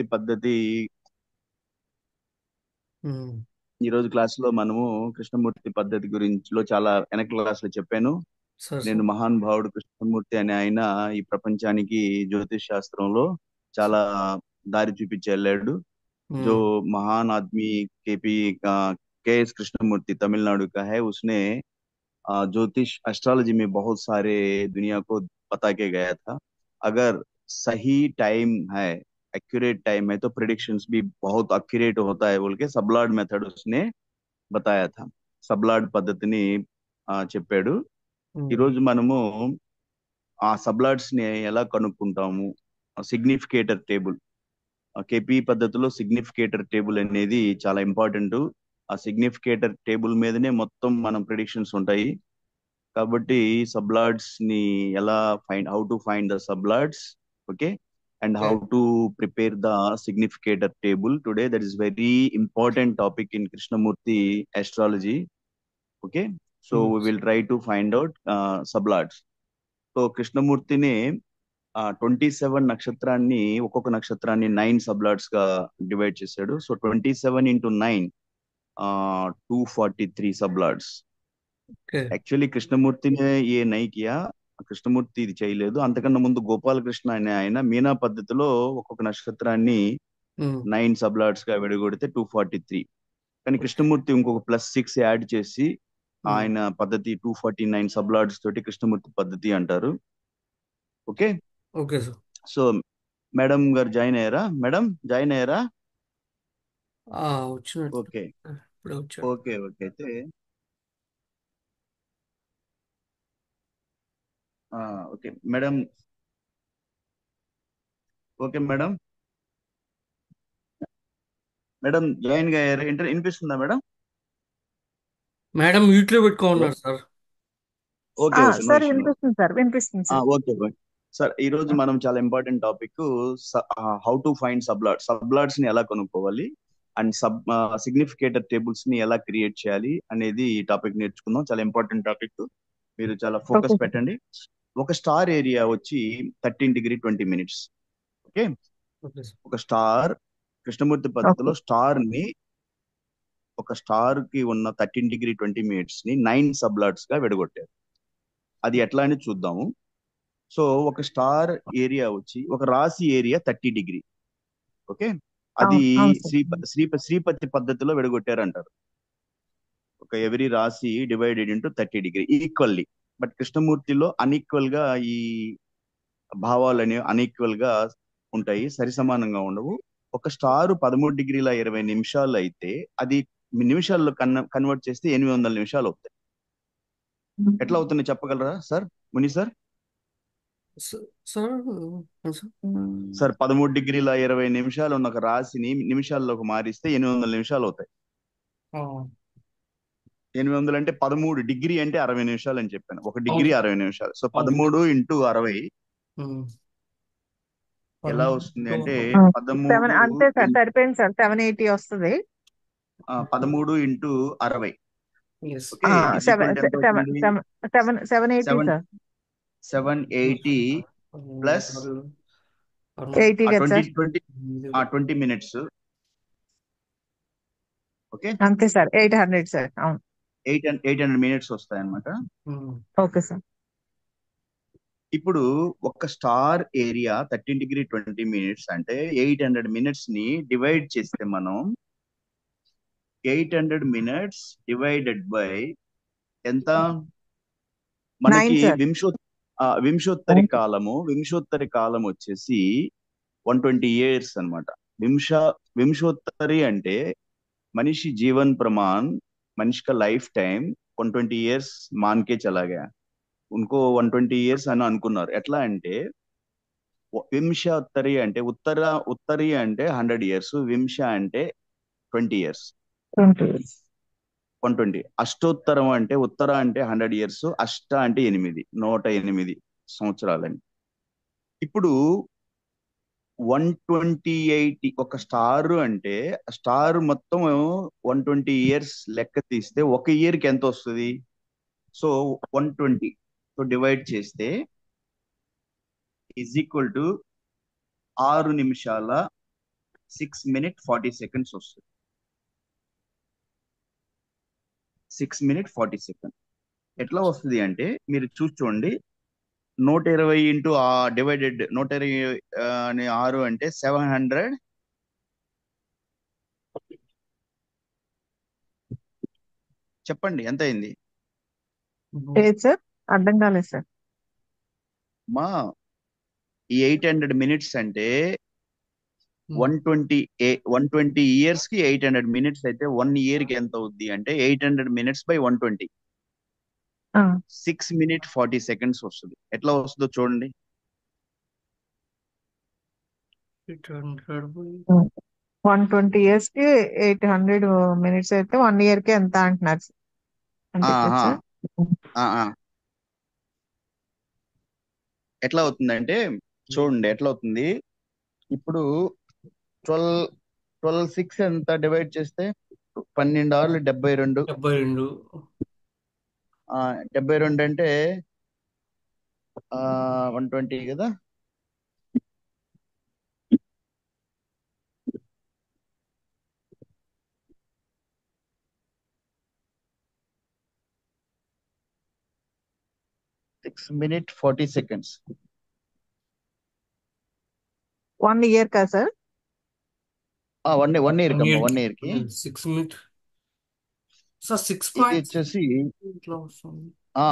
కృష్ణమూర్తి పద్ధతి ఉమ్, ఈ రోజు క్లాస్ లో మనము కృష్ణమూర్తి పద్ధతి గురించిలో చాలా వెనక క్లాస్ లో చెప్పాను. సార్ నేను సార్ మహానుభావుడు కృష్ణమూర్తి అనే ఆయన ఈ ప్రపంచానికి జ్యోతిష్ శాస్త్రంలో చాలా దారి చూపించి వెళ్ళాడు. जो ఉమ్, महान आदमी केपी केएस कृष्णमूर्ति तमिलनाडु का है, उसने ज्योतिष एस्ट्रोलॉजी में बहुत सारे दुनिया को बता के गया था। अगर सही टाइम है, एक्यूरेट टाइम है, तो प्रिडिक्शंस भी बहुत अक्यूरेट होता है बोल के సబ్లాడ్ మెథడ్ उसने बताया था. సబ్లాడ్ పద్ధతిని చెప్పాడు. ఉమ్, ఈరోజు మనము ఆ సబ్లాడ్స్ ని ఎలా కనుక్కుంటాము, సిగ్నిఫికేటర్ టేబుల్, కేపీ పద్ధతిలో సిగ్నిఫికేటర్ టేబుల్ అనేది చాలా ఇంపార్టెంట్. ఆ సిగ్నిఫికేటర్ టేబుల్ మీదనే మొత్తం మనం ప్రిడిక్షన్స్ ఉంటాయి. కాబట్టి సబ్లాడ్స్ ని ఎలా find, how to find the sublords, okay, and okay how to prepare the significator table today, that is very important topic in Krishnamurti astrology. Okay, so um, we will try to find out sublords. So కృష్ణమూర్తిని 27 నక్షత్రాన్ని, ఒక్కొక్క నక్షత్రాన్ని 9 sublords గా divide చేశాడు. So 27 into 9, 243 sublords. Okay actually కృష్ణమూర్తినే ఏ నై కియా, కృష్ణమూర్తి ఇది చేయలేదు. అంతకన్నా ముందు గోపాలకృష్ణ అనే ఆయన మీనా పద్ధతిలో ఒక్కొక్క నక్షత్రాన్ని ఉమ్, 9 సబ్లాట్స్ గా విడగొడితే 243. కానీ ఓకే కృష్ణమూర్తి ఇంకొక +6 యాడ్ చేసి ఉమ్, ఆయన పద్ధతి 249 సబ్లాట్స్ తోటి కృష్ణమూర్తి పద్ధతి అంటారు. Okay, okay sir. So madam గారు జాయిన్ అయ్యారా? మేడం జాయిన్ అయ్యారా? ఆ, వచ్చినట్టు ఓకే, ఇప్పుడే వచ్చాడు. Okay, okay. అయితే ఆ, okay madam, okay madam, madam join అయ్యారా? వినిపిస్తుందా మేడం? మేడం మ్యూట్లో హలో, పెట్టుకోమన్నారు sir. Okay, okay, no sir issue, no. వినిపిస్తుంది సార్, వినిపిస్తుంది సార్. Okay, okay sir. ఈ రోజు మనం చాలా important topic, how to find sublords ని ఎలా కనుక్కోవాలి అండ్ సిగ్నిఫికేటర్ టేబుల్స్ ని ఎలా క్రియేట్ చేయాలి అనేది ఈ టాపిక్ నేర్చుకుందాం. చాలా ఇంపార్టెంట్ టాపిక్, మీరు చాలా ఓకే ఫోకస్ సార్. పెట్టండి. ఒక స్టార్ ఏరియా వచ్చి 13°20'. Okay, okay sir. ఒక స్టార్ కృష్ణమూర్తి ఓకే. పద్ధతిలో స్టార్ ని, ఒక స్టార్ కి ఉన్న 13°20' ని 9 సబ్లాట్స్ గా విడగొట్టారు. అది ఎట్లా అని చూద్దాము. సో ఒక స్టార్ ఏరియా వచ్చి, ఒక రాశి ఏరియా 30°. ఓకే, అది అవును అవును సార్. శ్రీపతి పద్ధతిలో విడగొట్టారంటారు. ఒక ఎవరి రాశి డివైడెడ్ ఇంటూ 30° ఈక్వల్లీ. బట్ కృష్ణమూర్తిలో అన్ఈక్వల్ గా ఈ భావాలని అన్ఈక్వల్ గా ఉంటాయి, సరి సమానంగా ఉండవు. ఒక స్టార్ 13°20' అయితే అది నిమిషాల్లో కన్వర్ట్ చేస్తే 800 నిమిషాలు అవుతాయి. ఎట్లా అవుతుంది చెప్పగలరా సార్, ముని sir? Sir sir, sir. Sir 13°20' ఉన్న ఒక రాశిని నిమిషాల్లోకి మారిస్తే 800 నిమిషాలు అవుతాయి. ఆ, 800 అంటే 13 డిగ్రీ అంటే 60 నిమిషాలు అని చెప్పాను. ఒక అవును డిగ్రీ సార్. 60 నిమిషాలు. సో అవును సార్. 13 into 60 ఉమ్, ఎలా వస్తుంది అంటే, 7 13 అంతే సార్, ఇన్ సరిపోయింది సార్, 780 వస్తుంది. 13 into 60. Yes. Okay, is seven equal to ఎంత సెవెన్ అవుతుంది? Seven seven 780 seven sir. 780 plus Arun. 80 కదా twenty sir. Twenty 20 minutes. Okay, అంతే సార్, 800 సార్. అవును. 800 minutes వస్తాయి అన్నమాట. Okay sir. ఇప్పుడు ఒక స్టార్ ఏరియా 13°20' అంటే 800 minutes ని డివైడ్ చేస్తే మనం 800 minutes డివైడెడ్ బై ఎంత? 9 మనకి సార్. వింశోత్తరి కాలం వచ్చేసి 120 years అన్నమాట. వింశ వింశోత్తరి అంటే మనిషి జీవన్ ప్రమాణ్, మనిషి का लाइफ टाइम 120 years मान के चला गया. उनको 120 years అని అనుకున్నారు. ఎట్లా అంటే వింశోత్తరి అంటే ఉత్తరి అంటే 100 years, వింశ అంటే 20 years, 20. 120. అష్టోత్తరం అంటే ఉత్తర అంటే 100 years, అష్ట అంటే 8, 108 సంవత్సరాలని. ఇప్పుడు 128 ఒక స్టార్ అంటే, స్టార్ మొత్తం 120 years లెక్క తీస్తే ఒక ఇయర్ కి ఎంత వస్తుంది? సో 120 సో డివైడ్ చేస్తే ఈజ్ ఈక్వల్ టు 6 నిమిషాల 6 minutes 40 seconds వస్తుంది. 6 minutes 40 seconds ఎట్లా వస్తుంది అంటే మీరు చూడండి, 120 ఇంటూ డివైడెడ్ 120 అని 6 అంటే 700. చెప్పండి ఎంత అయింది ఏది సార్? అర్థం కాలేదు సార్. మా ఈ 800 minutes అంటే 120 years కి 800 minutes అయితే 1 year కి ఎంత అవుద్ది అంటే 800 minutes by 120. ఆ, 6 minutes 40 seconds వస్తుంది. ఎట్లా వస్తుందో చూడండి. 120 years కి 800 minutes అయితే 1 year కి ఎంత అంటున్నారు సార్? అంతే కదా ఆహా. సార్? ఆ, ఆ. ఎట్లా అవుతుందంటే చూడండి ఎట్లా అవుతుంది. ఇప్పుడు 12 6 ఎంత డివైడ్ చేస్తే 12 6 72. 72. 72 అంటే 120 కదా. $6 minutes 40 seconds. 1 year కదా సార్? వన్ ఇయర్ 1 కమ్మా, year 1 కి year కి 6 minutes. సార్ 6 ఇది points వచ్చేసి ఇట్లా వస్తుంది.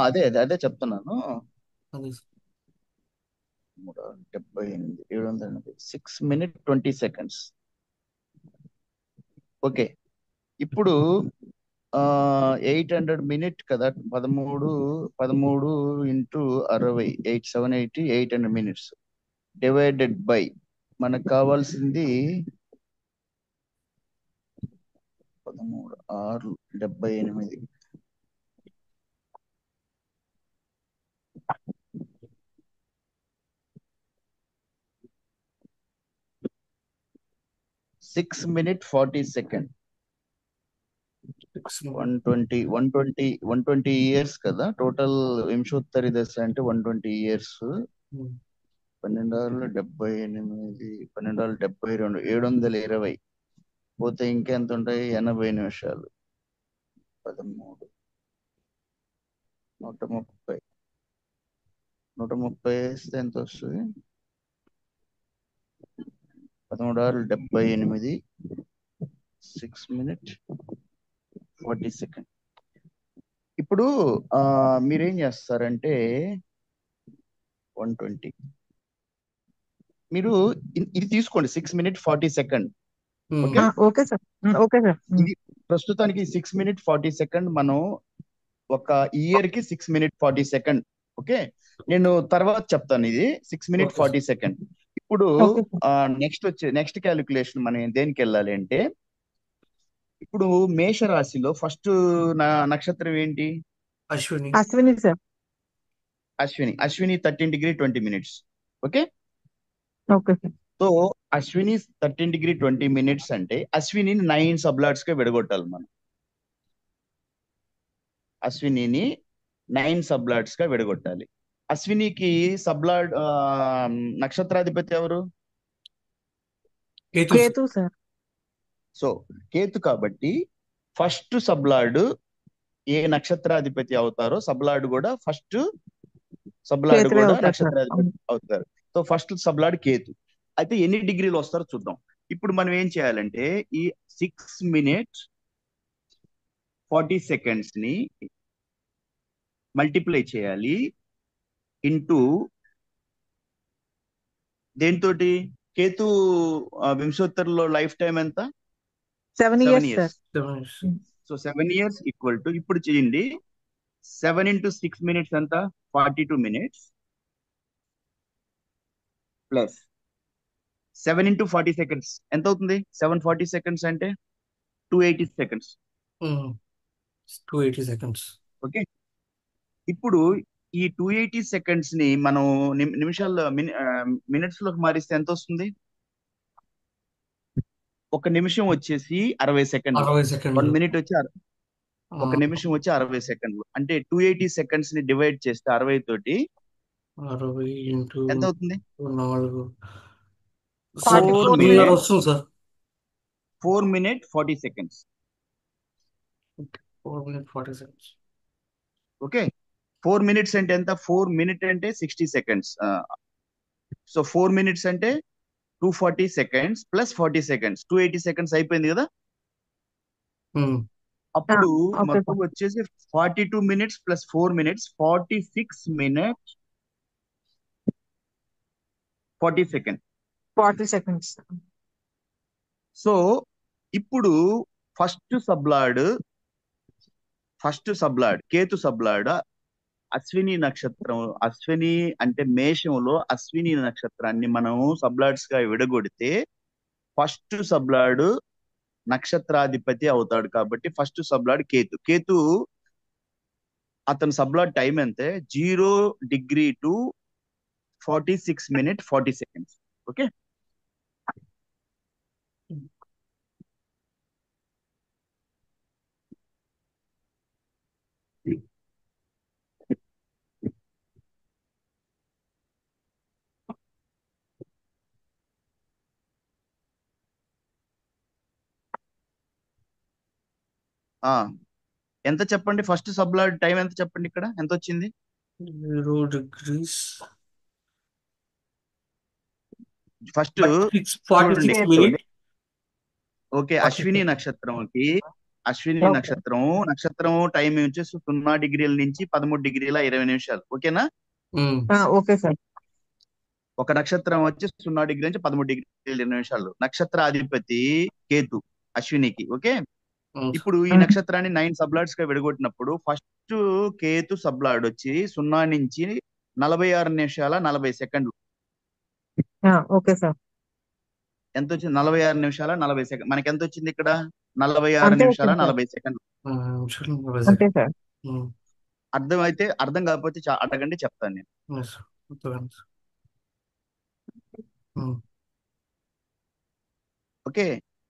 అదే అదే అదే చెప్తున్నాను. అదే 378 780 6 minutes 20 seconds. ఓకే, ఇప్పుడు 800 minutes కదా, 13 ఇంటూ 60 780 800 minutes డివైడెడ్ బై మనకు కావాల్సింది 13 6 78. $6 minutes 40 seconds. 6 minutes. 120 years కదా టోటల్. వింశోత్తరి దశ అంటే 120 years. 12 78 12 72 720 పోతే ఇంకెంత ఉంటాయి? 80 నిమిషాలు. 13 130 130 వేస్తే ఎంత వస్తుంది? 13 78 6 minutes 40 seconds. ఇప్పుడు మీరేం చేస్తారంటే 120 మీరు ఇది తీసుకోండి 6 minutes 40 seconds. Okay, okay sir. Okay sir. ఇది ప్రస్తుతానికి 6 minutes 40 seconds. మనం ఒక ఇయర్ కి 6 minutes 40 seconds. ఓకే, నేను తర్వాత చెప్తాను ఇది 6 minutes 40 seconds. ఇప్పుడు ఓకే సార్. నెక్స్ట్ క్యాలిక్యులేషన్ మనం దేనికి వెళ్ళాలి అంటే, ఇప్పుడు మేషరాశిలో ఫస్ట్ నక్షత్రం ఏంటి? Ashwini. Ashwini sir. Ashwini 13°20 minutes. Okay, okay sir. So Ashwini 13°20 minutes అంటే అశ్విని 9 సబ్లాట్స్ గా విడగొట్టాలి మనం. అశ్వినిని 9 సబ్లాట్స్ గా విడగొట్టాలి. అశ్వినికి సబ్లాడ్ నక్షత్రాధిపతి ఎవరు? కేతు. కేతు సార్. సో కేతు కాబట్టి ఫస్ట్ సబ్లార్డ్ ఏ నక్షత్రాధిపతి అవుతారో సబ్లార్డ్ కూడా కేతువే అవుతారు సార్. నక్షత్రాధిపతి అవుతారు. So first sublord Ketu. అయితే ఎన్ని డిగ్రీలు వస్తారో చూద్దాం. ఇప్పుడు మనం ఏం చేయాలంటే ఈ 6 minutes 40 seconds ని మల్టిప్లై చేయాలి ఇంటూ దేంతోటి? కేతు వింశోత్తరిలో లైఫ్ టైం ఎంత? 7 7 years years. Sir. So 7 years equal to, ఇప్పుడు చేయండి 7 into 6 minutes ఎంత? 42 minutes ప్లస్ 7 into 40 seconds ఎంత అవుతుంది? 740 seconds అంటే 280 seconds. 280 seconds. ఓకే, ఇప్పుడు ఈ 280 seconds ని మనం నిమిషాల్లో మినిట్స్ లోకి మారిస్తే ఎంత వస్తుంది? ఒక నిమిషం వచ్చేసి 60 seconds. 60 seconds. 1 minute వచ్చి ఒక నిమిషం వచ్చి 60 seconds. అంటే 280 seconds ని డివైడ్ చేస్తే 60 తోటి 60 ఇంటూ ఎంత అవుతుంది? 4 44 minutes. వస్తుంది sir. 4 minute 40 seconds. 4 minutes 40 seconds. Okay 4 minutes అంటే ఎంత 4 minute అంటే 60 seconds. సో 4 minutes అంటే 240 seconds ప్లస్ 40 seconds 280 seconds అయిపోయింది కదా. Hmm. అప్పుడు ఓకే మొత్తం సార్. వచ్చేసి 42 minutes plus 4 minutes 46 minutes 40 seconds. 40 seconds. So ఇప్పుడు first sublord Ketu sublord Ashwini నక్షత్రం. అశ్విని అంటే మేషంలో అశ్విని నక్షత్రాన్ని మనం సబ్లాడ్స్ గా విడగొడితే ఫస్ట్ సబ్లాడ్ నక్షత్రాధిపతి అవుతాడు కాబట్టి ఫస్ట్ సబ్లాడ్ కేతు అతని సబ్లాడ్ టైం అంతే 0 degree to 46 minutes 40 seconds. Okay ఆ ఎంత చెప్పండి ఫస్ట్ సబ్లాడ్ టైం ఎంత చెప్పండి ఇక్కడ ఎంత వచ్చింది 0 degrees. ఫస్ట్ But చూడండి 46 Ketu. minutes. Okay 40 Ashwini seconds. నక్షత్రంకి అశ్విని ఓకే. నక్షత్రం టైం వచ్చేసి 0 degrees నుంచి 13 degrees 20 నిమిషాలు. ఓకేనా. Hmm. Okay sir. ఒక నక్షత్రం వచ్చి 0 degrees నుంచి 13 degrees 20 నిమిషాలు. నక్షత్రాధిపతి కేతు అశ్వినికి. Okay Hmm. ఇప్పుడు ఈ నక్షత్రాన్ని 9 సబ్లాడ్స్ గా విడగొట్టినప్పుడు ఫస్ట్ కేతు సబ్లాడ్ వచ్చి 0 నుంచి 46 నిమిషాల 40 సెకండ్లు. Okay sir. ఎంత వచ్చింది 46 నిమిషాల 40 సెకండ్. మనకి ఎంత వచ్చింది ఇక్కడ 46 అంతే నిమిషాల వచ్చింది సార్. 40 సెకండ్లు. నిమిషాలు 40 అంతే seconds. సార్. Hmm. అర్థం కాకపోతే అడగండి చెప్తాను నేను. Yes. అర్థమైంది. Hmm. ఓకే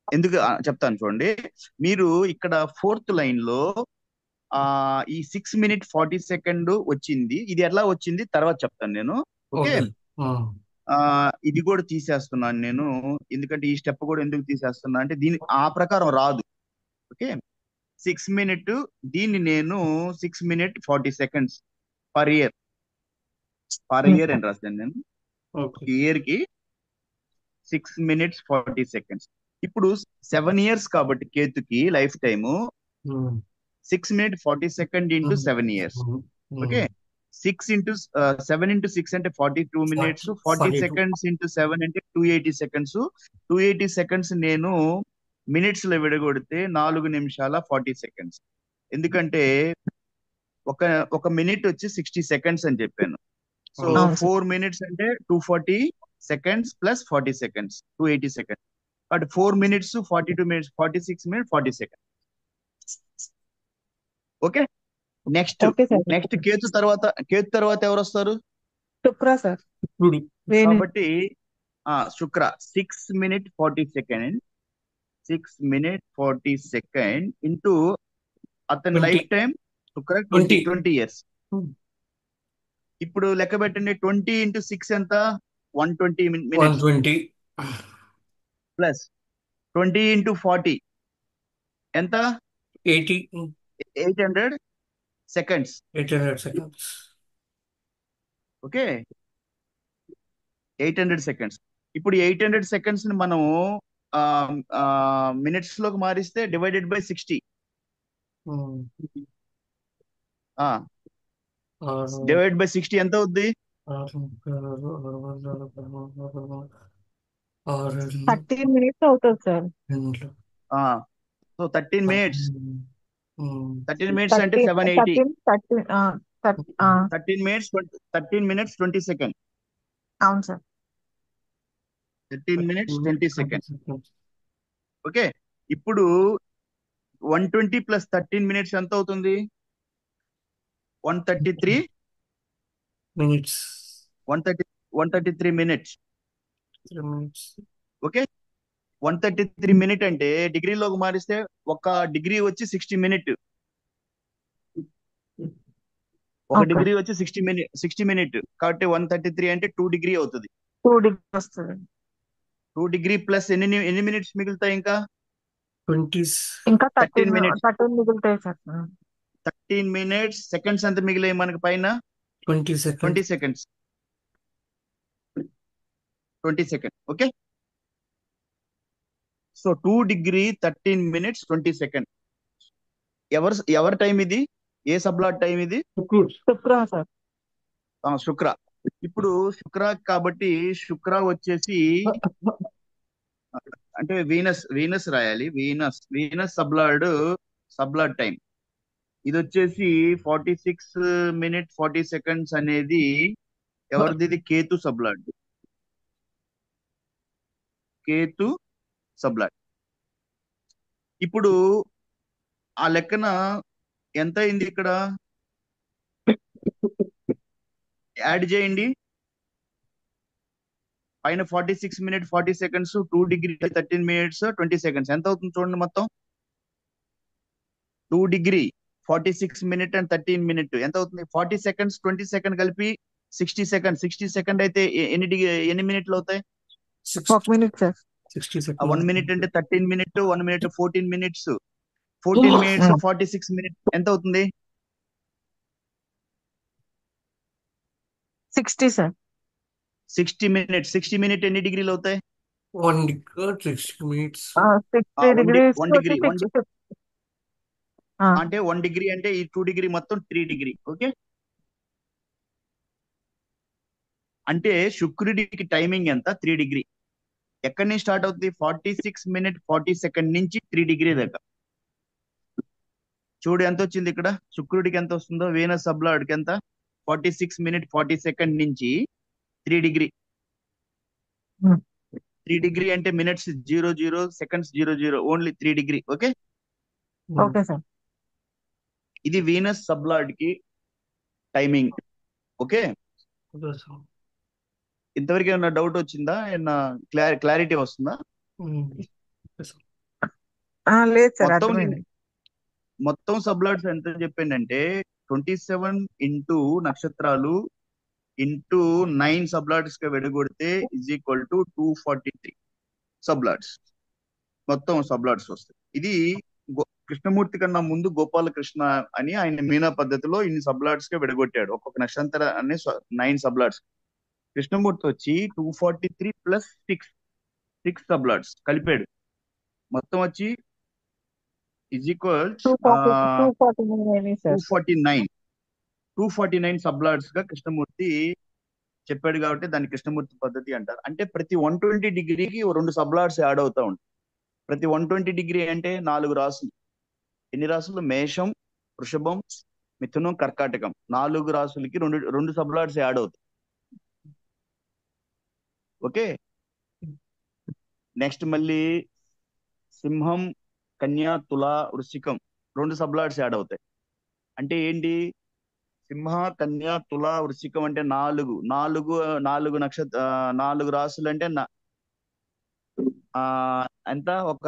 ఎందుకు చెప్తాను చూడండి. మీరు ఇక్కడ 4th లైన్ లో ఈ 6 minutes 40 seconds వచ్చింది. ఇది ఎలా వచ్చింది తర్వాత చెప్తాను నేను. Okay Okay. Hmm. ఇది కూడా తీసేస్తున్నాను నేను. ఎందుకంటే ఈ స్టెప్ కూడా ఎందుకు తీసేస్తున్నా అంటే దీని ఆ ప్రకారం రాదు. ఓకే 6 minutes దీన్ని నేను 6 minutes 40 seconds పర్ ఇయర్ అని రాశాను నేను. Okay. ఇయర్ కి 6 minutes 40 seconds. ఇప్పుడు 7 years కాబట్టి కేతుకి life time Hmm. 6 minutes 40 seconds into 7 years. Hmm. Okay 7 into 6 అంటే 42 minutes. 40 42. seconds into 7 అంటే 280 seconds. 280 seconds నేను మినిట్స్ లో విడగొడితే 4 నిమిషాల 40 seconds. ఎందుకంటే ఒక మినిట్ వచ్చి 60 seconds అని చెప్పాను. సో అవును సార్. 4 minutes అంటే 240 seconds plus 40 seconds 280 seconds. But 4 minutes 42 minutes 46 minutes 40 seconds. Okay next okay sir. Ketu తర్వాత ఎవరు వస్తారు శుక్ర సార్. Rudy. వేణు. కాబట్టి శుక్ర 6 minutes 40 seconds 6 minutes 40 seconds into అతని 20. లైఫ్ టైం శుక్ర 20. 20 years. Hmm. ఇప్పుడు లెక్క పెట్టండి 20 into 6 ఎంత 120 minutes 120. ప్లస్ 20 into 40 ఎంత 80. 800 seconds. 800 seconds. Okay 800 seconds. ఇప్పుడు 800 seconds ని మనం మినిట్స్ లోకి మారిస్తే divided by 60. Hmm. Divide by 60 ఎంత అవుద్ది 13 minutes అవుతుంది సార్. So 13 minutes. 13 minutes అంటే 13 780. 13 minutes 13 minutes 20 seconds. అవును సార్. 13 minutes 20 seconds. ఓకే ఇప్పుడు 120 ప్లస్ 13 minutes ఎంత అవుతుంది 133 minutes. 133 minutes. 3 minutes. Okay 133 minutes అంటే డిగ్రీలోకి మారిస్తే ఒక డిగ్రీ వచ్చి 60 minutes. ఒక Okay. డిగ్రీ వచ్చి 60 minutes కాబట్టి 133 అంటే 2 degree అవుతుంది. 2 degrees వస్తుంది. 2 degree ప్లస్ ఎన్ని మినిట్స్ మిగులుతాయి ఇంకా 20 ఇంకా 13 minutes 13 మిగులుతాయి సార్. 13 minutes సెకండ్స్ ఎంత మిగిలాయి మనకి పైన 20 seconds. 20 seconds 20 seconds okay. So 2 degree 13 minutes 20 seconds. ఎవరి టైం ఇది? ఏ సబ్లాట్ టైం ఇది? శుక్ర సార్. శుక్ర. ఇప్పుడు శుక్ర కాబట్టి శుక్ర వచ్చేసి అంటే వీనస్ రాయాలి. వీనస్ సబ్లాడ్ టైం ఇది వచ్చేసి 46 minutes 40 seconds అనేది ఎవరిది? ఇది కేతు సబ్లాడ్. కేతు సబ్లాడ్. ఇప్పుడు ఆ లెక్కన ఎంత అయింది ఇక్కడ? యాడ్ చేయండి. పైన 46 minutes 40 seconds 2 degree 13 minutes 20 seconds ఎంత అవుతుంది చూడండి మొత్తం. 2 degree 46 minutes and 13 minutes ఎంత అవుతుంది? 40 seconds 20 seconds కలిపి 60 seconds. 60 seconds అయితే ఎన్ని మినిట్లు అవుతాయి? 1 minute సార్. 60 ఆ 1 seconds. minute అంటే 13 minutes 1 minute 14 minutes 14 minutes 46 minutes ఎంత అవుతుంది? 60 సార్. 60 minutes. 60 minutes ఎన్ని డిగ్రీలు అవుతాయి? 1 degree 60 minutes. 60 degrees 1 to degree 60. అంటే 1 degree అంటే ఈ 2 degree మొత్తం 3 degree ఓకే. అంటే శుక్రుడికి టైమింగ్ ఎంత? 3 degree. ఎక్కడి నుంచి స్టార్ట్ అవుతుంది? 46 minutes 40 seconds నుంచి 3 degree దాకా. చూడు ఎంత వచ్చింది ఇక్కడ. శుక్రుడికి ఎంత వస్తుందో, వీనస్ సబ్లాడ్కి ఎంత? 46 minutes 40 seconds నుంచి 3 degree. 3 degree అంటే minutes 00 seconds 00 only 3 degree okay. Okay sir. ఇది వీనస్ సబ్లాడ్ కి టైమింగ్ ఓకే. ఇంతవరకు ఏమన్నా డౌట్ వచ్చిందా? ఏమన్నా క్లారిటీ వస్తుందా? లేదు సార్, అర్థమైంది. మొత్తం సబ్లాడ్స్ ఎంత చెప్పిందంటే 27 ఇంటూ నక్షత్రాలు ఇంటూ 9 సబ్లాడ్స్ గా విడగొడితే ఈజ్ ఈక్వల్ టు 243 సబ్లాడ్స్. మొత్తం సబ్లాడ్స్ వస్తాయి. ఇది కృష్ణమూర్తి కన్నా ముందు గోపాలకృష్ణ అని ఆయన మీనా పద్ధతిలో ఇన్ని సబ్లాడ్స్ గా విడగొట్టాడు. ఒక్కొక్క నక్షత్రాన్ని 9 సబ్లాడ్స్. కృష్ణమూర్తి వచ్చి 243 ప్లస్ 6 సబ్లాడ్స్ కలిపాడు. మొత్తం వచ్చి ఈజ్ ఈక్వల్ 249 సబ్లాడ్స్ గా కృష్ణమూర్తి చెప్పాడు కాబట్టి దాన్ని కృష్ణమూర్తి పద్ధతి అంటారు. అంటే ప్రతి 120 డిగ్రీకి 2 సబ్లాడ్స్ యాడ్ అవుతా ఉంటాయి. ప్రతి 120 డిగ్రీ అంటే 4 రాసులు. ఎన్ని రాసులు? మేషం, వృషభం, మిథునం, కర్కాటకం. 4 రాసులకి 2 సబ్లాడ్స్ యాడ్ అవుతాయి ఓకే. నెక్స్ట్ మళ్ళీ సింహం, కన్యా, తుల, వృశ్చికం 2 సబ్లాడ్స్ యాడ్ అవుతాయి. అంటే ఏంటి? సింహ, కన్యా, తుల, వృశ్చికం అంటే 4 నక్షత్ర 4 రాసులు అంటే ఎంత? ఒక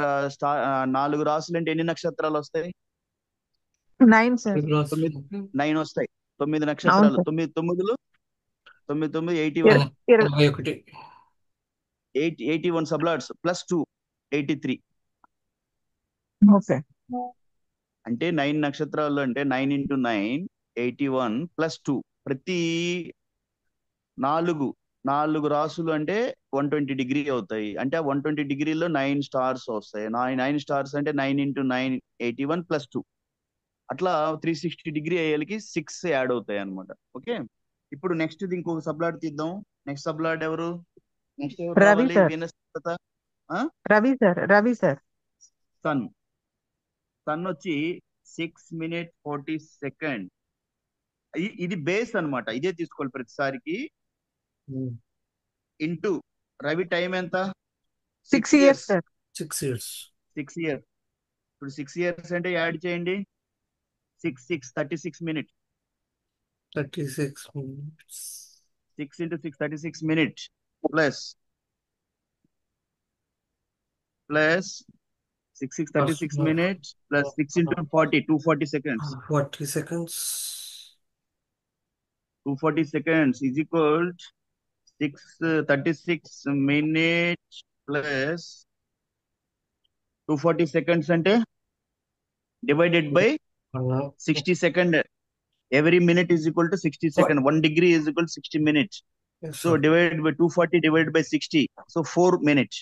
4 రాసులు అంటే ఎన్ని నక్షత్రాలు వస్తాయి? 9 సార్. 9 వస్తాయి. 9 నక్షత్రాలు. 9 9 81 81 సబ్లాడ్స్ ప్లస్ 2 83. ఓకే. అంటే 9 నక్షత్రాలు అంటే 9 into 9 81 ప్లస్ 2. ప్రతి 4 రాసులు అంటే 120 డిగ్రీ అవుతాయి. అంటే 120 డిగ్రీలో 9 స్టార్స్ వస్తాయి. 9 స్టార్స్ అంటే 9 into 9 81 ప్లస్ 2. అట్లా 360 డిగ్రీ అయ్యేకి 6 యాడ్ అవుతాయి అనమాట ఓకే. ఇప్పుడు నెక్స్ట్ ఇంకొక సబ్లాడ్ తీద్దాం. నెక్స్ట్ సబ్లాడ్ ఎవరు? నెక్స్ట్ ఎవరు రవి రావాలి? సార్. వీనస్ తర్వాత రవి సార్. సన్ వచ్చి 6 minutes 40 seconds. ఇది బేస్ అన్నమాట. ఇదే తీసుకోవాలి ప్రతిసారికి. ఇంటూ రవి టైం ఎంత? 6 years సార్. 6 years. 6 years. ఇప్పుడు 6 years అంటే యాడ్ చేయండి. 36 minutes. 36 minutes. 6 into 6 36 minutes plus 6 36 minutes plus 6 into 40 240 seconds. 40 seconds. 240 seconds is equal to 36 minutes plus 240 seconds అంటే divided by 60 second. Every minute is equal to 60 second. 1 degree is equal to 60 minutes. Yes, So sir. divided by 240 divided by 60. So 4 minutes.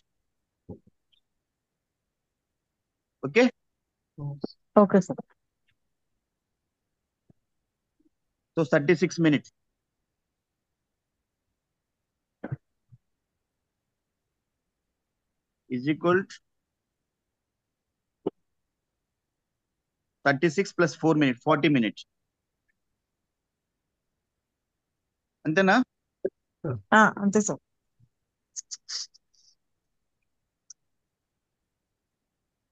Okay. Okay sir. So 36 minutes. Is equal to 36 plus 4 minutes, 40 minutes. అంతేనా? అంతే sir.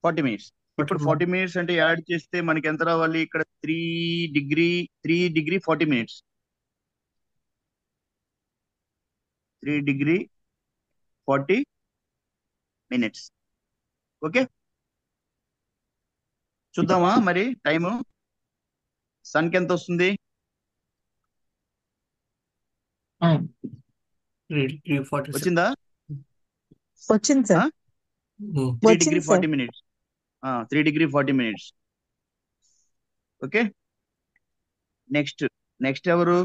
40 minutes. ఇప్పుడు 40 minutes అంటే add చేస్తే మనకి ఎంత రావాలి? ఇక్కడ 3 degree 40 minutes. 3 degree 40 minutes. Okay, చూద్దామా మరి టైము. సన్ కి ఎంత వస్తుంది? 3:40 వచ్చిందా? వచ్చింది సార్. 3 వచ్చింది degree sir. 40 minutes. 3 degree 40 minutes. Okay, next ఎవరు?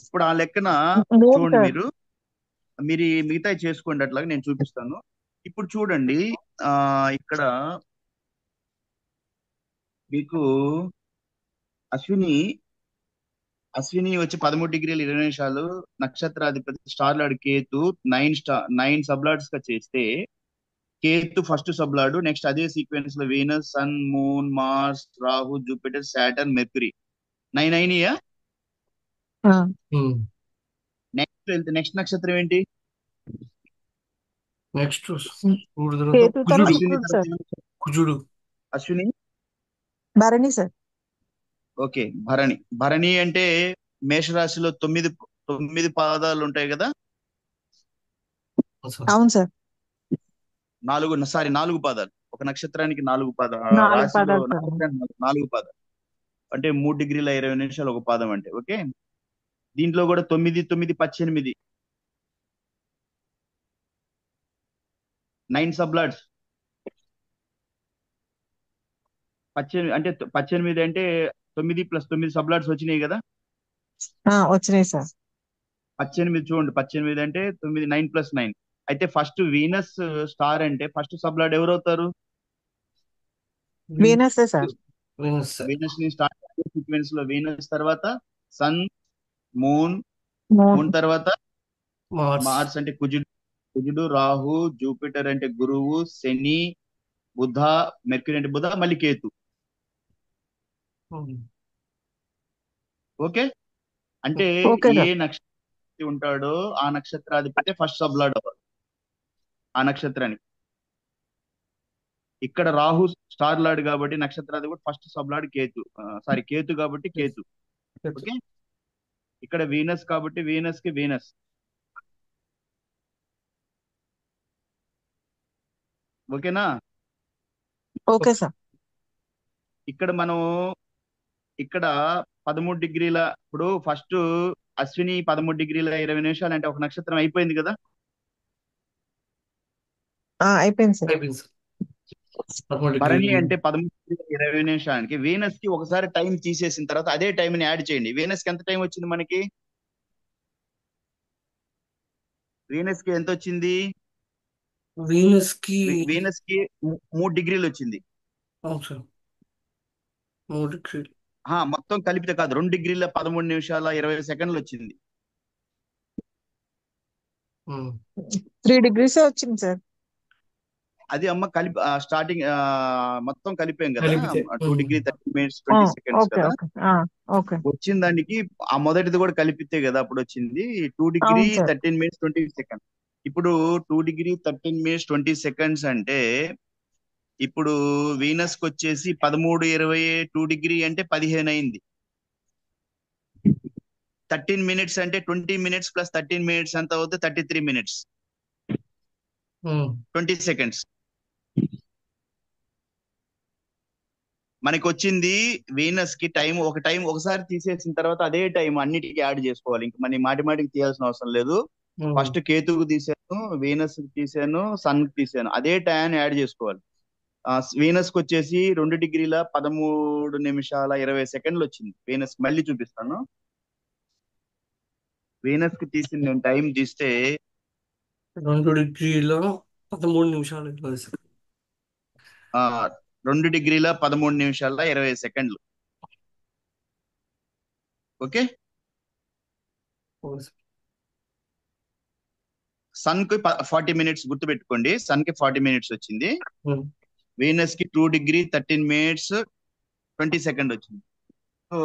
ఇప్పుడు ఆ లెక్కన లేదు చూడండి, సార్. మీరు మిగతా చేసుకోండి, అట్లాగా నేను చూపిస్తాను. ఇప్పుడు చూడండి, ఇక్కడ మీకు అశ్విని వచ్చి 13 డిగ్రీలు 20 నిమిషాలు, నక్షత్రాధిపతి స్టార్ లార్డ్ కేతు 9 సబ్లార్డ్స్ గా చేస్తే, కేతు ఫస్ట్ సబ్లార్డ్, నెక్స్ట్ అదే సీక్వెన్స్ లో Venus, Sun, Moon, Mars, Rahu, Jupiter, Saturn, Mercury. 9 అయినాయా? నెక్స్ట్ నక్షత్రం ఏంటి? నెక్స్ట్ కేతు తర్వాత శుక్రుడు సార్. కుజుడు. అశ్విని భరణి సార్. ఓకే, భరణి అంటే మేషరాశిలో 9 పాదాలు ఉంటాయి కదా. అవును సార్. 4 పాదాలు. ఒక నక్షత్రానికి 4 పాదాలు. 4 రాశిలో పాదాలు సార్. నక్షత్రానికి 4 పాదాలు అంటే 3 డిగ్రీల 20 నిమిషాలు ఒక పాదం అంటే. ఓకే, దీంట్లో కూడా 9, 9, 18, 9 సబ్లార్డ్స్. 18 అంటే 9 plus 9 సబ్లార్డ్స్ వచ్చినాయి కదా. వచ్చినాయి సార్. 18 చూడండి, 18 అంటే 9, 9 plus 9. అయితే ఫస్ట్ వీనస్ స్టార్ అంటే ఫస్ట్ సబ్లార్డ్ ఎవరు అవుతారు? Venus sir. వీనస్ ని స్టార్ సీక్వెన్స్ లో వీనస్ తర్వాత సన్, మూన్ తర్వాత మార్స్ అంటే కుజుడు, రాహు, జూపిటర్ అంటే గురువు, శని, బుధ, మెర్క్యూరీ అంటే బుధ, మళ్ళీ కేతు. ఓకే, అంటే ఏ నక్షత్రం ఉంటాడో ఆ నక్షత్రాధిపతి ఫస్ట్ సబ్లార్డ్ అవ్వాలి ఆ నక్షత్రానికి. ఇక్కడ రాహు స్టార్ లార్డ్ కాబట్టి నక్షత్రాధిపతి ఫస్ట్ సబ్లార్డ్ కేతు. కేతు కాబట్టి కేతు. ఓకే, ఇక్కడ వీనస్ కాబట్టి వీనస్ కి వీనస్. ఓకేనా? Okay sir. ఇక్కడ మనం 13 డిగ్రీల, ఇప్పుడు ఫస్ట్ అశ్విని 13 డిగ్రీల 20 నిమిషాలు అంటే ఒక నక్షత్రం అయిపోయింది కదా. అయిపోయింది సార్. భరణి అంటే 13 డిగ్రీల 20 నిమిషానికి వీనస్ కి ఒకసారి టైం తీసేసిన తర్వాత అదే టైం ని యాడ్ చేయండి. వీనస్ కి ఎంత టైం వచ్చింది మనకి? వీనస్ కి ఎంత వచ్చింది? వీనస్ కి 3 డిగ్రీలు వచ్చింది. మొత్తం కలిపితే కాదు, 2 డిగ్రీల 13 నిమిషాల 20 సెకండ్లు వచ్చింది. 3 degrees వచ్చింది సార్. అది అమ్మ కలిపి స్టార్టింగ్ మొత్తం కలిపాం కదా, 2 degree 30 minutes 20 seconds ఓకే కదా. ఓకే. వచ్చిన దానికి ఆ మొదటిది కూడా కలిపితే కదా అప్పుడు వచ్చింది 2 degree 13 minutes 20 seconds. ఇప్పుడు 2 degree 13 minutes 20 seconds అంటే ఇప్పుడు వీనస్ కి వచ్చేసి 13, 20, 2 degree అంటే 15 అయింది. 13 minutes అంటే 20 minutes plus 13 minutes ఎంత అవుతుంది? 33 minutes 20 seconds. మనకి వచ్చింది వీనస్ కి టైం ఒకసారి తీసేసిన తర్వాత అదే టైం అన్నిటికీ యాడ్ చేసుకోవాలి. ఇంక మన మాటికి తీయాల్సిన అవసరం లేదు. ఫస్ట్ కేతుకు తీసాను, వీనస్ కి తీసాను, సన్ కి తీసాను, అదే టైం యాడ్ చేసుకోవాలి. వీనస్ కి వచ్చేసి 2 డిగ్రీల 13 నిమిషాల 20 సెకండ్లు వచ్చింది. వీనస్ మళ్ళీ చూపిస్తాను. వీనస్ కి తీసింది నేను టైం తీస్తే 2 డిగ్రీల 13 నిమిషాలు 20 సెకండ్లు. ఆ 2 డిగ్రీల 13 నిమిషాల 20 సెకండ్లు. ఓకే. Okay sir. సన్ కి 40 మినిట్స్ గుర్తుపెట్టుకోండి. సన్ కి 40 మినిట్స్ వచ్చింది. ఉమ్. వీనస్ కి 2 డిగ్రీ 13 మినిట్స్ 20 సెకండ్ వచ్చింది. సో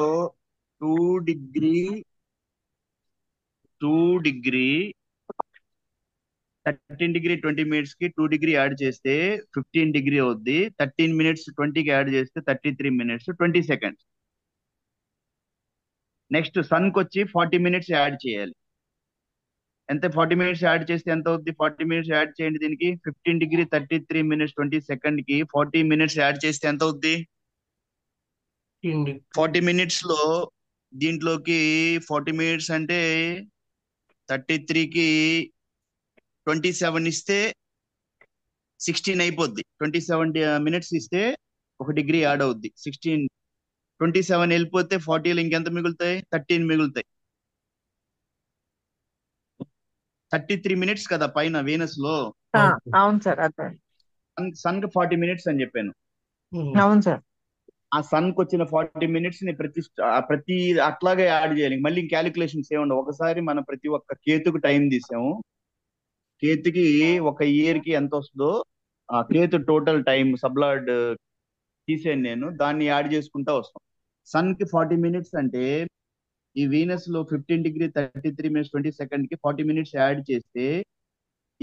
2 డిగ్రీ 13 డిగ్రీ 20 మినిట్స్ కి 2 డిగ్రీ యాడ్ చేస్తే 15 డిగ్రీ అవుద్ది. 13 మినిట్స్ 20కి యాడ్ చేస్తే 33 మినిట్స్ 20 సెకండ్స్. నెక్స్ట్ సన్ కి వచ్చి 40 మినిట్స్ యాడ్ చేయాలి. ఎంత 40 మినిట్స్ యాడ్ చేస్తే ఎంత అవుద్ది? 40 మినిట్స్ యాడ్ చేయండి దీనికి. 15 డిగ్రీ 33 మినిట్స్ 20 సెకండ్ కి 40 మినిట్స్ యాడ్ చేస్తే ఎంత అవుద్ది? 40 మినిట్స్ లో దీంట్లోకి 40 మినిట్స్ అంటే 33కి 27 ఇస్తే 16 అయిపోద్ది. 27 మినిట్స్ ఇస్తే 1 డిగ్రీ యాడ్ అవుద్ది. 27 వెళ్ళిపోతే 40లో ఇంకెంత మిగులుతాయి? 13 మిగులుతాయి. 33 మినిట్స్ కదా పైన వీనస్ లో. అవును సార్, అదే. సన్ కి 40 మినిట్స్ అని చెప్పాను. అవును సార్. ఆ సన్ కి వచ్చిన 40 మినిట్స్ ని ప్రతి అట్లాగే యాడ్ చేయాలి. మళ్ళీ క్యాలిక్యులేషన్స్ ఏముండవు. ఒకసారి మనం ప్రతి ఒక్క కేతుకు టైం తీసాము. కేతుకి ఒక ఇయర్ కి ఎంత వస్తుందో ఆ కేతు టోటల్ టైం సబ్లాడ్ తీసాను నేను. దాన్ని యాడ్ చేసుకుంటా వస్తాం. సన్ కి 40 మినిట్స్ అంటే ఈ వీనస్ లో 15 డిగ్రీ 33 మినిట్స్ 20 సెకండ్ కి 40 మినిట్స్ యాడ్ చేస్తే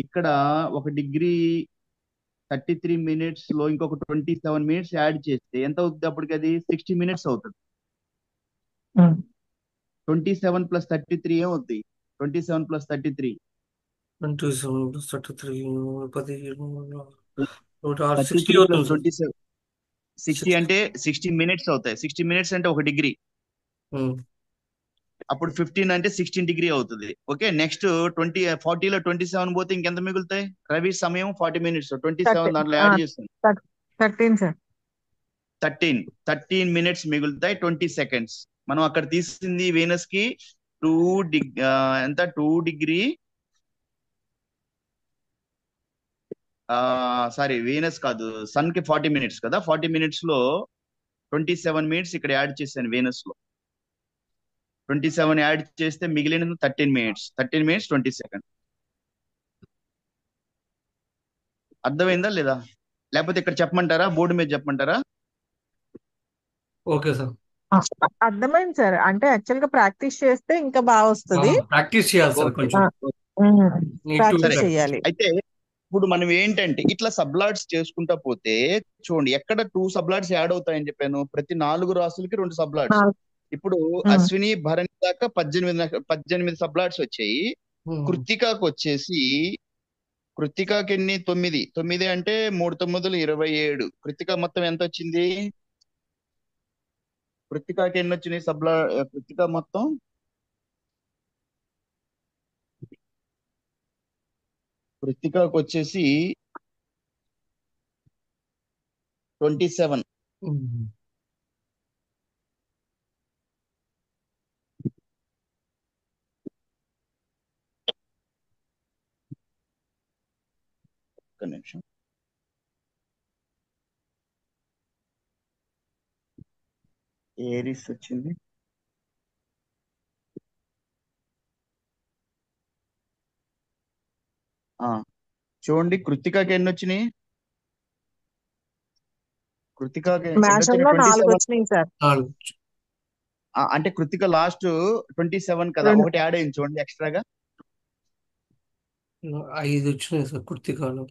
ఇక్కడ 1 డిగ్రీ 33 మినిట్స్ లో ఇంకొక 27 మినిట్స్ యాడ్ చేస్తే ఎంత అవుతుంది? అప్పటికి అది 60 మినిట్స్ అవుతుంది. 27 ప్లస్ 33 ఏమవుతుంది? 27 ప్లస్ 33 27 + 33 33 60 ప్లస్ అవుతుంది సార్. 27 60 అంటే 60 మినిట్స్ అవుతాయి. 60 మినిట్స్ అంటే 1 డిగ్రీ. అప్పుడు 15 అంటే 16 డిగ్రీ అవుతుంది. ఓకే. నెక్స్ట్ 40లో 27 పోతే ఇంకెంత మిగులుతాయి? రవి సమయం 40 మినిట్స్ 27 దాంట్లో యాడ్ చేస్తాను. 13 సార్. 13 మినిట్స్ మిగులుతాయి 20 సెకండ్స్. మనం అక్కడ తీసింది వీనస్ కి 2 ఎంత 2 డిగ్రీ సారీ వీనస్ కాదు, సన్ కి 40 మినిట్స్ కదా. 40 మినిట్స్ లో 27 మినిట్స్ ఇక్కడ యాడ్ చేశాను వీనస్ లో. 27 యాడ్ చేస్తే మిగిలిన 13 మినిట్స్ 20 సెకండ్. అర్థమైందా లేదా? లేకపోతే ఇక్కడ చెప్పమంటారా? బోర్డు మీద చెప్పమంటారా? Okay sir. అర్థమైంది సార్. అంటే యాక్చువల్ గా ప్రాక్టీస్ చేస్తే ఇంకా బాగా వస్తుంది. ప్రాక్టీస్ చేయాలి సార్ ఓకే. కొంచెం. ప్రాక్టీస్ చేయాలి. అయితే ఇప్పుడు మనం ఏంటంటే ఇట్లా సబ్లాట్స్ చేసుకుంటా పోతే చూడండి, ఎక్కడ 2 సబ్లాట్స్ యాడ్ అవుతాయని చెప్పాను. ప్రతి 4 రాసులకి 2 సబ్లాట్స్. ఇప్పుడు అశ్విని భరణి దాకా 18 సబ్లాట్స్ వచ్చాయి. కృత్తికాకు వచ్చేసి కృత్తికాకి ఎన్ని? 9 అంటే 3 9లు 27. కృత్తిక మొత్తం ఎంత వచ్చింది? కృత్తికాకి ఎన్ని వచ్చినాయి కృత్తిక మొత్తం కృత్తికాకు వచ్చేసి 27. ఒక్క నిమిషం. ఏరిస్ వచ్చింది. చూడండి, కృత్తికాకి ఎన్ని వచ్చినాయి? కృత్తికాకి ఎన్ని మేషంలో వచ్చినాయి? 4 27. వచ్చినాయి సార్. అంటే కృత్తిక లాస్ట్ 27 కదా, ఒకటి యాడ్ అయింది చూడండి ఎక్స్ట్రాగా. 5 వచ్చినాయి సార్ కృత్తికాలో.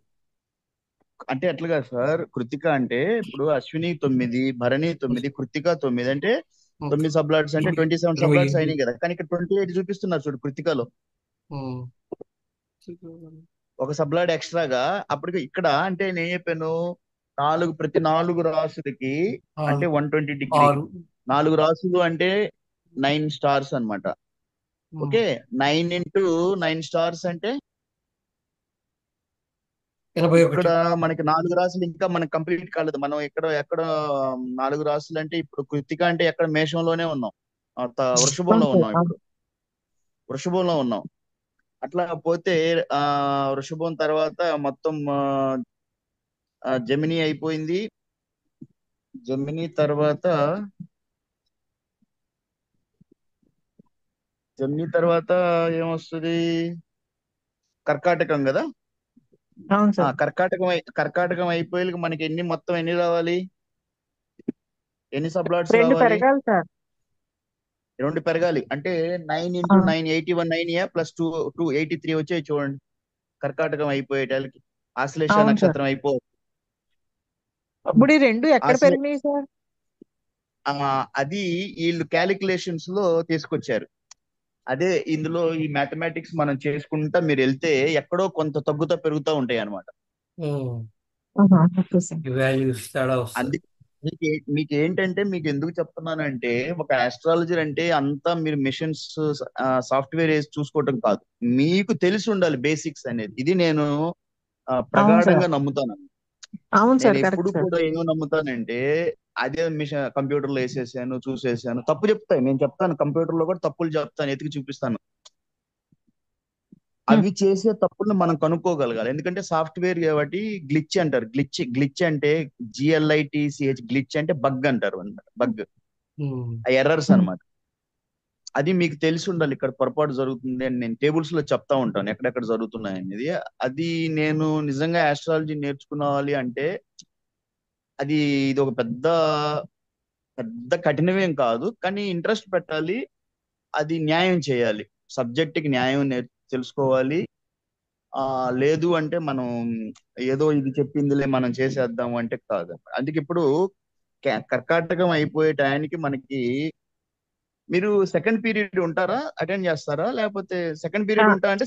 అంటే ఎట్లాగా సార్? కృత్తిక అంటే ఇప్పుడు అశ్విని 9, భరణి 9, కృత్తిక 9 అంటే 9 సబ్లాట్స్ అంటే 27 సబ్లాట్స్ అయినాయి కదా. కానీ ఇక్కడ 28 చూపిస్తున్నారు చూడు కృత్తికలో. ఒక సబ్లాట్ ఎక్స్ట్రాగా. అప్పటికి ఇక్కడ అంటే నేను చెప్పాను ప్రతి 4 రాసులకి అంటే 120 డిగ్రీ. 4 రాసులు అంటే 9 స్టార్స్ అన్నమాట. ఓకే. 9 × 9 స్టార్స్ అంటే 81. ఇక్కడ మనకి 4 రాసులు ఇంకా మనకి కంప్లీట్ కాలేదు. మనం ఎక్కడ 4 రాసులు అంటే ఇప్పుడు కృత్తిక అంటే ఎక్కడ మేషంలోనే ఉన్నాం. వృషభంలో అవును సార్. ఉన్నాం ఇప్పుడు. వృషభంలో ఉన్నాం. అట్లా పోతే వృషభం తర్వాత మొత్తం జమిని అయిపోయింది. జమిని తర్వాత ఏమొస్తుంది? కర్కాటకం కదా. అవును సార్. కర్కాటకం అయిపోయి మనకి మొత్తం ఎన్ని రావాలి? ఎన్ని సబ్లాట్స్ 2 రావాలి? పెరగాలి సార్. 2 పెరగాలి అంటే 9 ఆ, ఇంటూ 9 81 9 ప్లస్ 283 వచ్చాయి చూడండి. కర్కాటకం అయిపోయేటానికి ఆశ్లేష అవును సార్. నక్షత్రం ఇప్పుడు ఈ 2 ఎక్కడ ఆశ్లే పెరిగినాయి సార్? ఆ, అది వీళ్ళు క్యాలిక్యులేషన్స్ లో తీసుకొచ్చారు. అదే ఇందులో ఈ మ్యాథమెటిక్స్ మనం చేసుకుంటా మీరు వెళ్తే ఎక్కడో కొంత తగ్గుతా పెరుగుతూ ఉంటాయి అన్నమాట. ఆహా, ఓకే సార్. ఈ వాల్యూస్ తేడా వస్తుంది. అందుకే మీకు ఏంటంటే మీకు ఎందుకు చెప్తున్నానంటే ఒక ఆస్ట్రాలజర్ అంటే అంతా మీరు మిషన్స్ సాఫ్ట్వేర్ వేసి చూసుకోవటం కాదు. మీకు తెలిసి ఉండాలి బేసిక్స్ అనేది. ఇది నేను అవును సార్. ప్రగాఢంగా నమ్ముతాను. అవును నేను సార్, ఎప్పుడు కరెక్ట్ సార్. కూడా ఏమో నమ్ముతానంటే అదే మిషన్ కంప్యూటర్ లో వేసేసాను చూసేసాను. తప్పు చెప్తాను, నేను చెప్తాను కంప్యూటర్ లో కూడా తప్పులు చెప్తాను, ఎతికి చూపిస్తాను. ఉమ్, అవి చేసే తప్పులను మనం కనుక్కోగలగాలి. ఎందుకంటే సాఫ్ట్వేర్ కాబట్టి గ్లిచ్ అంటారు. గ్లిచ్ అంటే GLITCH, గ్లిచ్ అంటే బగ్ అంటారు అన్నమాట. బగ్ ఉమ్. ఎర్రర్స్ ఉమ్, అన్నమాట. అది మీకు తెలిసి ఉండాలి. ఇక్కడ పొరపాటు జరుగుతుంది అని నేను టేబుల్స్ లో చెప్తా ఉంటాను ఎక్కడెక్కడ జరుగుతున్నాయి అనేది. అది నేను నిజంగా ఆస్ట్రాలజీ నేర్చుకోవాలి అంటే అది ఇది ఒక పెద్ద పెద్ద కఠినమేం కాదు, కానీ ఇంట్రెస్ట్ పెట్టాలి. అది న్యాయం చేయాలి, సబ్జెక్ట్ కి న్యాయం తెలుసుకోవాలి. లేదు అంటే మనం ఏదో ఇది చెప్పిందిలే మనం చేసేద్దాం అంటే కాదు. అందుకే ఇప్పుడు కర్కాటకం అయిపోయే టయానికి మనకి మీరు సెకండ్ పీరియడ్ ఉంటారా, అటెండ్ చేస్తారా? లేకపోతే సెకండ్ ఆ, పీరియడ్ ఉంటా అంటే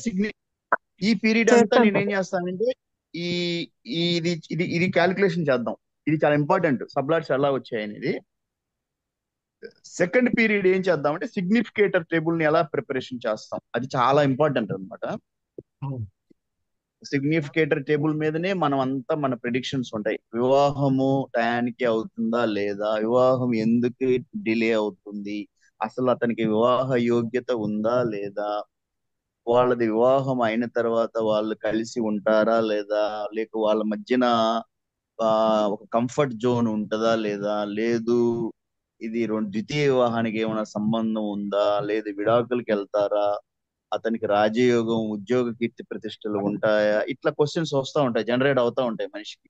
ఈ పీరియడ్ అంతా చేస్తాను నేనేం సార్. చేస్తానంటే ఈ ఇది క్యాలిక్యులేషన్ చేద్దాం. ఇది చాలా ఇంపార్టెంట్, సబ్లాట్స్ ఎలా వచ్చాయి అనేది. సెకండ్ పీరియడ్ ఏం చేద్దామంటే సిగ్నిఫికేటర్ టేబుల్ ని ఎలా ప్రిపరేషన్ చేస్తాం, అది చాలా ఇంపార్టెంట్ అన్నమాట. అవును. సిగ్నిఫికేటర్ టేబుల్ మీదనే మనం అంతా మన ప్రిడిక్షన్స్ ఉంటాయి. వివాహము టయానికి అవుతుందా లేదా, వివాహం ఎందుకు డిలే అవుతుంది, అసలు అతనికి వివాహ యోగ్యత ఉందా లేదా, వాళ్ళది వివాహం అయిన తర్వాత వాళ్ళు కలిసి ఉంటారా లేదా, లేక వాళ్ళ మధ్యన ఒక కంఫర్ట్ జోన్ ఉంటుందా లేదా, లేదు ఇది ద్వితీయ వివాహానికి ఏమైనా సంబంధం ఉందా, లేదు విడాకులకి వెళ్తారా, అతనికి రాజయోగం ఉద్యోగ కీర్తి ప్రతిష్టలు ఉంటాయా, ఇట్లా క్వశ్చన్స్ వస్తూ ఉంటాయి, జనరేట్ అవుతా ఉంటాయి మనిషికి.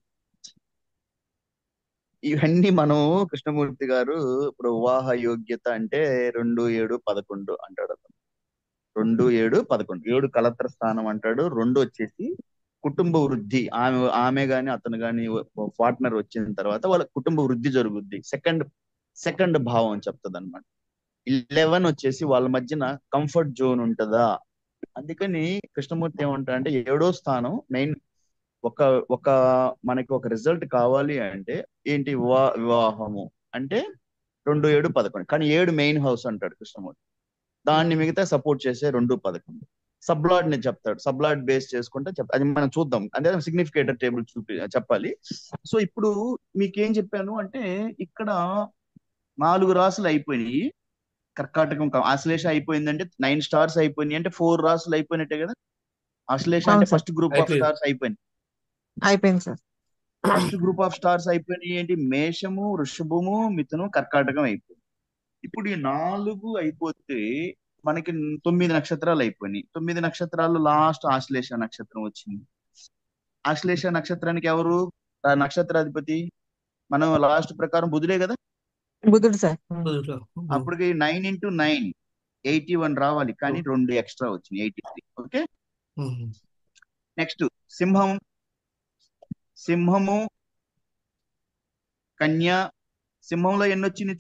ఇవన్నీ మనం కృష్ణమూర్తి గారు ఇప్పుడు వివాహ యోగ్యత అంటే 2 7 11 అంటాడు అతను. 2 7 11 7 కలత్ర స్థానం అంటాడు. 2 వచ్చేసి కుటుంబ వృద్ధి, ఆమె గాని అతను గాని పార్ట్నర్ వచ్చిన తర్వాత వాళ్ళ కుటుంబ వృద్ధి జరుగుద్ది. సెకండ్ భావం చెప్తుంది అనమాట. 11 వచ్చేసి వాళ్ళ మధ్యన కంఫర్ట్ జోన్ ఉంటుందా. అందుకని కృష్ణమూర్తి ఏమంటా అంటే 7వ స్థానం మెయిన్. ఒక ఒక మనకి ఒక రిజల్ట్ కావాలి అంటే ఏంటి, వివాహము అంటే 2 7 11, కానీ 7 మెయిన్ హౌస్ అంటాడు కృష్ణమూర్తి. దాన్ని మిగతా సపోర్ట్ చేసే 2 11. సబ్లాడ్ ని చెప్తాడు, సబ్లాడ్ బేస్ చేసుకుంటే అది మనం చూద్దాం. అంటే సిగ్నిఫికేటర్ టేబుల్ చెప్పాలి. సో ఇప్పుడు మీకేం చెప్పాను అంటే ఇక్కడ 4 రాసులు అయిపోయినాయి. కర్కాటకం ఆశ్లేష అయిపోయిందంటే 9 స్టార్స్ అయిపోయినాయి అంటే 4 రాసులు అయిపోయినట్టే కదా. ఆశ్లేష అంటే అవును సార్, ఫస్ట్ గ్రూప్ ఆఫ్ అయిపోయింది. స్టార్స్ అయిపోయింది. అయిపోయింది sir. First group of stars అయిపోయినాయి ఏంటి, మేషము వృషభము మిథునం కర్కాటకం అయిపోయింది. ఇప్పుడు ఈ 4 అయిపోతే మనకి 9 నక్షత్రాలు అయిపోయినాయి. 9 నక్షత్రాలు లాస్ట్ ఆశ్లేష నక్షత్రం వచ్చింది. ఆశ్లేష నక్షత్రానికి ఎవరు నక్షత్రాధిపతి? మనం లాస్ట్ ప్రకారం బుధుడే కదా. బుధుడు సార్. కుదురులో. అప్పటికి 9 ఇంటూ 9 81 రావాలి, కానీ 2 ఎక్స్ట్రా వచ్చింది 83. ఓకే. నెక్స్ట్ సింహం, సింహము కన్య. సింహంలో ఎన్ని వచ్చింది